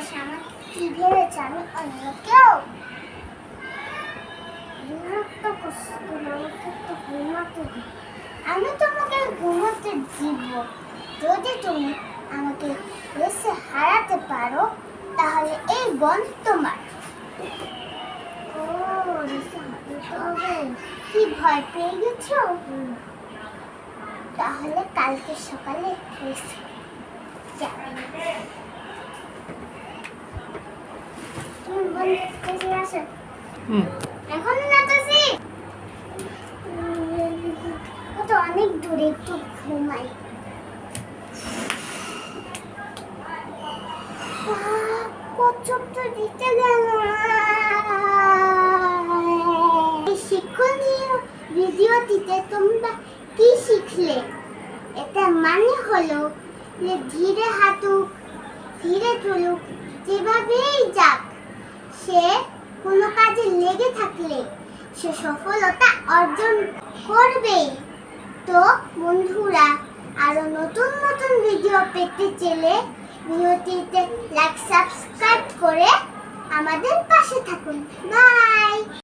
বসে আমার কি ভেবেছে আমি অন্য কেউ? বিরক্ত করছো তুমি, আমাকে একটু ঘুমাতে দিও। আমি তোমাকে ঘুমাতে দিব যদি তুমি আমাকে রেসে হারাতে পারো, তাহলে এই বন তোমার। ও, রেসে হারাতে হবে। কি ভয় পেয়ে গেছো? তাহলে কালকে সকালে রেসে যাবে। তুমি বলতে আসো। এখন না তো তো অনেক দূরে, একটু ঘুমাই। কচ্ছপ তো দিতে গেল এই শিক্ষণীয় ভিডিওটিতে তোমরা কি শিখলে? এটা মানে হলো যে ধীরে হাঁটুক, ধীরে চলুক, যেভাবেই যাক, সে কোনো কাজে লেগে থাকলে সে সফলতা অর্জন করবে। তো বন্ধুরা, আরো নতুন নতুন ভিডিও পেতে চাইলে ভিডিওটিতে লাইক সাবস্ক্রাইব করে আমাদের পাশে থাকুন। বাই।